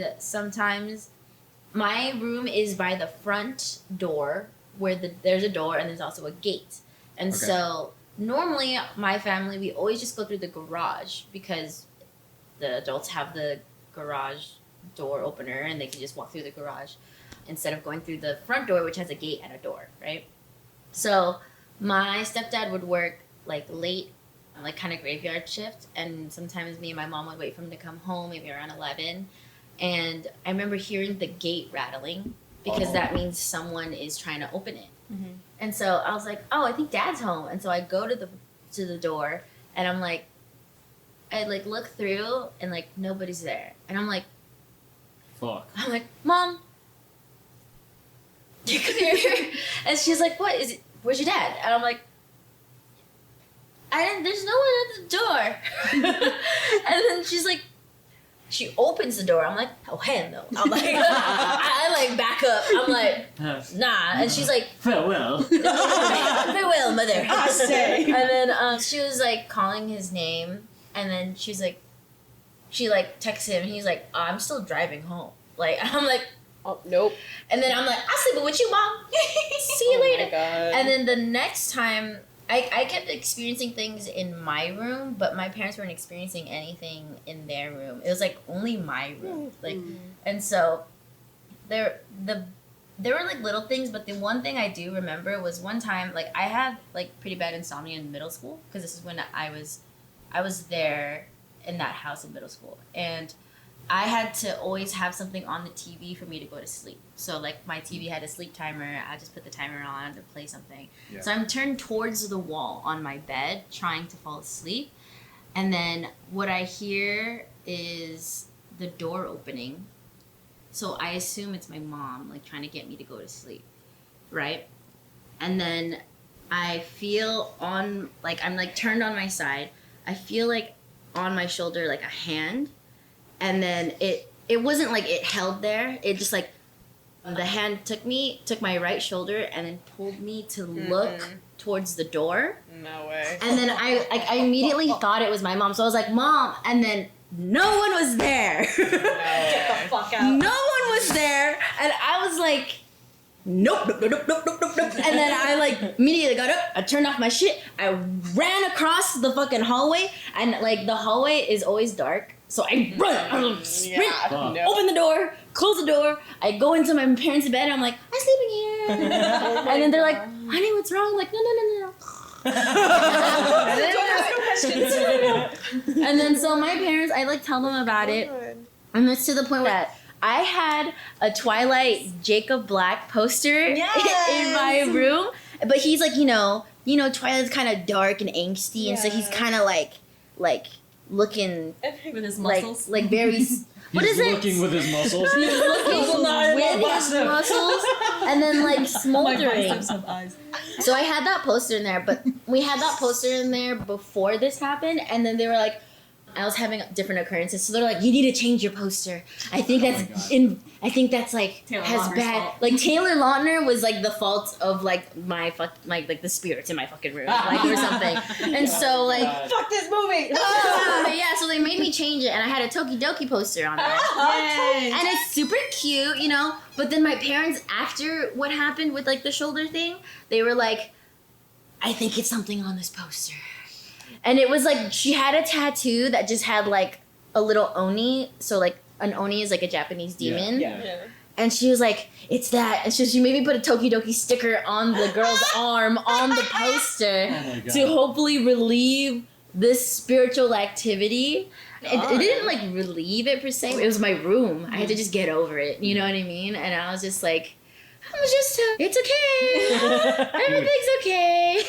and sometimes my room is by the front door where there's a door and there's also a gate. And so normally my family, we always just go through the garage because the adults have the garage door opener and they can just walk through the garage instead of going through the front door, which has a gate and a door, right? So my stepdad would work like late, like kind of graveyard shift, and sometimes me and my mom would wait for him to come home, maybe around 11. And I remember hearing the gate rattling because that means someone is trying to open it. Mm-hmm. And so I was like, oh, I think Dad's home. And so I go to the door and I'm like, I like look through and like nobody's there. And I'm like, fuck. I'm like, Mom, you come here. And she's like, what is it? Where's your dad? And I'm like, there's no one at the door. And then she's like, she opens the door. I'm like, oh, hell no. I'm like, I like back up. I'm like, nah. And she's like, farewell. Farewell, mother. I say. And then she was like calling his name. And then she's like, she like texts him. And he's like, oh, I'm still driving home. Like, I'm like, oh, nope. And then I'm like, I'll sleep with you, Mom. See you later. My God. And then the next time, I kept experiencing things in my room, but my parents weren't experiencing anything in their room. It was like only my room. Like, and so there were like little things, but the one thing I do remember was one time, like I had like pretty bad insomnia in middle school because this is when I was there in that house in middle school, and I had to always have something on the TV for me to go to sleep. So, like, my TV had a sleep timer. I just put the timer on to play something. Yeah. So I'm turned towards the wall on my bed, trying to fall asleep. And then what I hear is the door opening. So I assume it's my mom, like, trying to get me to go to sleep, right? And then I feel I'm, like, turned on my side. I feel, like, on my shoulder, like, a hand. And then it wasn't like it held there. It just like the hand took my right shoulder and then pulled me to look towards the door. No way. And then I immediately thought it was my mom. So I was like, Mom, and then no one was there. No Get the fuck out. No one was there. And I was like, nope. And then I like immediately got up, I turned off my shit, I ran across the fucking hallway, and like the hallway is always dark. So I run, sprint, open the door, close the door. I go into my parents' bed and I'm like, I'm sleeping here. And then they're like, honey, what's wrong? I'm like, no. And then so my parents, I like tell them about it. And it's to the point where I had a Twilight Jacob Black poster in my room. But he's like, you know, Twilight's kind of dark and angsty. And so he's kind of like looking with his muscles, like very. What is it? He's looking with his muscles. He's looking with his muscles, and then like smoldering. So I had that poster in there, but we had that poster in there before this happened, and then they were like, I was having different occurrences, so they're like, you need to change your poster. I think that's like Taylor has Lautner's bad. fault. Like Taylor Lautner was like the fault of like like the spirits in my fucking room, like or something. And so like fuck this movie. yeah, so they made me change it, and I had a Tokidoki poster on there. Yay. And it's super cute, you know. But then my parents, after what happened with like the shoulder thing, they were like, I think it's something on this poster. And it was like, she had a tattoo that just had like a little oni. So like an oni is like a Japanese demon. Yeah. And she was like, it's that. And she made me put a Tokidoki sticker on the girl's arm on the poster to hopefully relieve this spiritual activity. It didn't like relieve it per se. It was my room. I had to just get over it. You know what I mean? And I was just like, it's okay. Everything's okay.